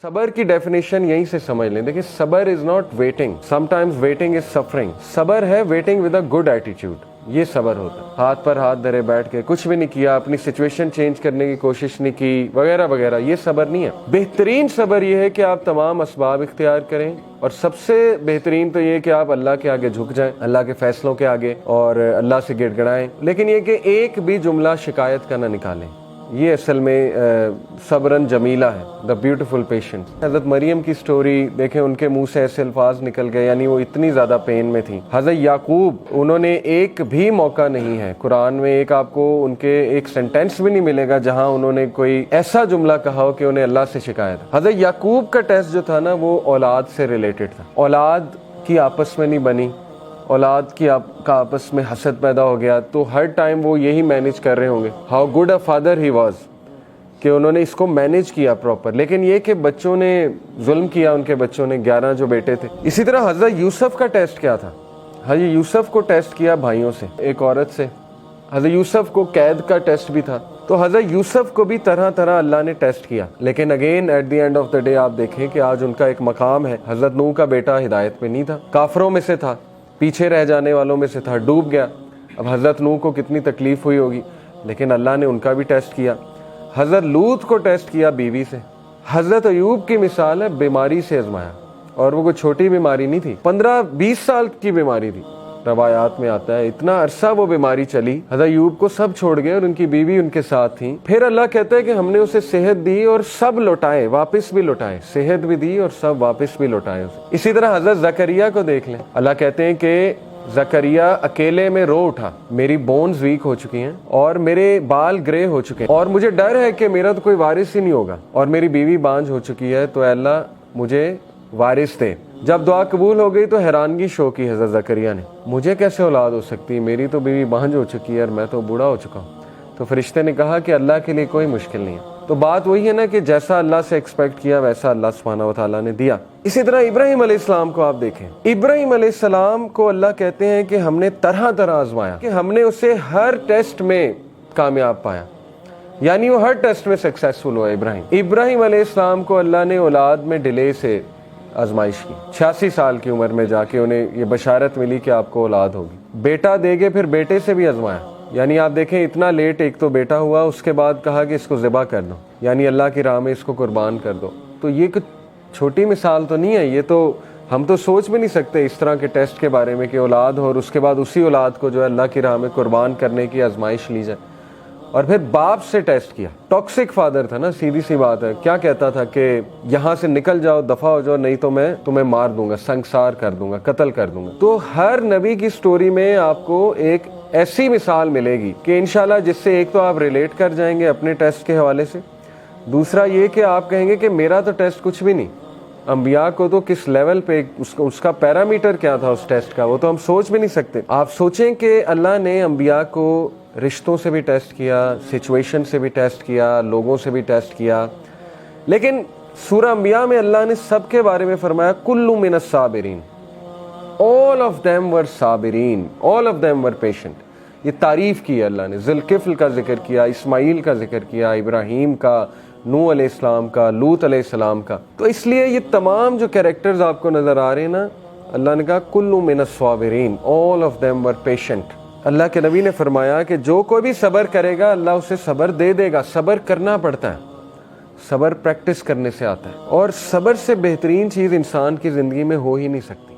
सबर की डेफिनेशन यहीं से समझ लें। देखिए, सबर is not waiting, sometimes waiting is suffering. सबर है waiting with a good attitude, ये सबर होता है। हाथ पर हाथ धरे बैठ के कुछ भी नहीं किया, अपनी सिचुएशन चेंज करने की कोशिश नहीं की, वगैरह वगैरह, ये सबर नहीं है। बेहतरीन सबर ये है कि आप तमाम असबाब इख्तियार करें, और सबसे बेहतरीन तो ये कि आप अल्लाह के आगे झुक जाएं, अल्लाह के फैसलों के आगे, और अल्लाह से गिड़गिड़ाएं, लेकिन ये कि एक भी जुमला शिकायत का ना निकालें। ये असल में सब्रन जमीला है, द ब्यूटीफुल पेशेंस। हज़रत मरियम की स्टोरी देखें, उनके मुंह से ऐसे अल्फाज निकल गए, यानी वो इतनी ज़्यादा पेन में थी। हज़रत याकूब, उन्होंने एक भी मौका नहीं है कुरान में, एक आपको उनके एक सेंटेंस भी नहीं मिलेगा जहां उन्होंने कोई ऐसा जुमला कहा हो कि उन्हें अल्लाह से शिकायत। हज़रत याकूब का टेस्ट जो था ना, वो औलाद से रिलेटेड था। औलाद की आपस में नहीं बनी, औलाद की का आपस में हसद पैदा हो गया, तो हर टाइम वो यही मैनेज कर रहे होंगे। How good a father he was, कि उन्होंने इसको मैनेज किया प्रॉपर। लेकिन ये कि बच्चों ने जुल्म किया, उनके बच्चों ने, 11 जो बेटे थे। इसी तरह हज़रत यूसुफ का टेस्ट क्या था? हज़रत यूसुफ को टेस्ट किया भाइयों से, एक औरत से। हज़रत यूसुफ को कैद का टेस्ट भी था। तो हज़रत यूसुफ को भी तरह तरह अल्लाह ने टेस्ट किया। लेकिन again at the end of the day आप देखें कि आज उनका एक मकाम है। हज़रत नूह का बेटा हिदायत पे नहीं था, काफरों में से था, पीछे रह जाने वालों में से था, डूब गया। अब हज़रत नूह को कितनी तकलीफ हुई होगी, लेकिन अल्लाह ने उनका भी टेस्ट किया। हज़रत लूत को टेस्ट किया बीवी से। हज़रत अयूब की मिसाल है, बीमारी से आजमाया, और वो कोई छोटी बीमारी नहीं थी, 15-20 साल की बीमारी थी। रवायात में आता है इतना अरसा वो बीमारी चली, हज़रत अयूब को सब छोड़ गए और उनकी बीवी उनके साथ थी। फिर अल्लाह कहता है कि हमने उसे सेहत दी और सब लौटाए, वापस भी लौटाए, सेहत भी दी और सब वापस भी लौटाए उसे। इसी तरह हज़रत ज़करिया को देख लें, अल्लाह कहते हैं कि ज़करिया अकेले में रो उठा, मेरी बोन्स वीक हो चुकी हैं और मेरे बाल ग्रे हो चुके हैं, और मुझे डर है कि मेरा तो कोई वारिस ही नहीं होगा, और मेरी बीवी बांझ हो चुकी है, तो अल्लाह मुझे वारिस दे। जब दुआ कबूल हो गई तो हैरानगी शो की हज़रत ज़करिया ने, मुझे कैसे औलाद हो सकती है, मेरी तो बीवी बांझ हो चुकी है और मैं तो बूढ़ा हो चुका हूँ। तो फरिश्ते ने कहा कि अल्लाह के लिए कोई मुश्किल नहीं है। तो बात वही है ना कि जैसा अल्लाह से एक्सपेक्ट किया वैसा अल्लाह सुब्हानहू व तआला ने दिया। इसी तरह इब्राहीम अलैहिस्सलाम को आप देखें, इब्राहीम अलैहिस्सलाम को अल्लाह कहते हैं कि हमने तरह तरह आजमाया, कि हमने उसे हर टेस्ट में कामयाब पाया, यानी वो हर टेस्ट में सक्सेसफुल हुआ। इब्राहीम अलैहिस्सलाम को अल्लाह ने औलाद में डिले से आजमाइश की। 86 साल की उम्र में जाके उन्हें ये बशारत मिली कि आपको औलाद होगी, बेटा देंगे। फिर बेटे से भी आजमाया, यानी आप देखें इतना लेट एक तो बेटा हुआ, उसके बाद कहा कि इसको ज़िबा कर दो, यानी अल्लाह की राह में इसको कुर्बान कर दो। तो ये कुछ छोटी मिसाल तो नहीं है, ये तो हम तो सोच भी नहीं सकते इस तरह के टेस्ट के बारे में कि औलाद हो और उसके बाद उसी औलाद को जो है अल्लाह की राह में कुर्बान करने की आजमाइश ली जाए। और फिर बाप से टेस्ट किया, टॉक्सिक फादर था ना, सीधी सी बात है, क्या कहता था कि यहाँ से निकल जाओ, दफा हो जाओ, नहीं तो मैं तुम्हें मार दूंगा, संसार कर दूंगा, कत्ल कर दूंगा। तो हर नबी की स्टोरी में आपको एक ऐसी मिसाल मिलेगी कि इंशाल्लाह जिससे एक तो आप रिलेट कर जाएंगे अपने टेस्ट के हवाले से, दूसरा ये कि आप कहेंगे कि मेरा तो टेस्ट कुछ भी नहीं, अंबिया को तो किस लेवल पे उसका पैरामीटर क्या था उस टेस्ट का, वो तो हम सोच भी नहीं सकते। आप सोचें कि अल्लाह ने अंबिया को रिश्तों से भी टेस्ट किया, सिचुएशन से भी टेस्ट किया, लोगों से भी टेस्ट किया, लेकिन सूरह अंबिया में अल्लाह ने सबके बारे में फरमाया कुल्लु मिनस साबिरीन, ऑल ऑफ देम वर साबिरीन, all of them were patient. ये तारीफ की है अल्लाह ने, ज़ुल्किफ्ल का जिक्र किया, इस्माइल का जिक्र किया, इब्राहीम का, नूह अलैहिस्सलाम का, लूत अलैहिस्सलाम का। तो इसलिए ये तमाम जो कैरेक्टर्स आपको नजर आ रहे हैं ना, अल्लाह ने कहा कुल्लु मिनस साबिरीन, all of them were patient. अल्लाह के नबी ने फरमाया कि जो कोई भी सब्र करेगा अल्लाह उसे सब्र दे देगा। सब्र करना पड़ता है, सब्र प्रैक्टिस करने से आता है, और सब्र से बेहतरीन चीज़ इंसान की ज़िंदगी में हो ही नहीं सकती।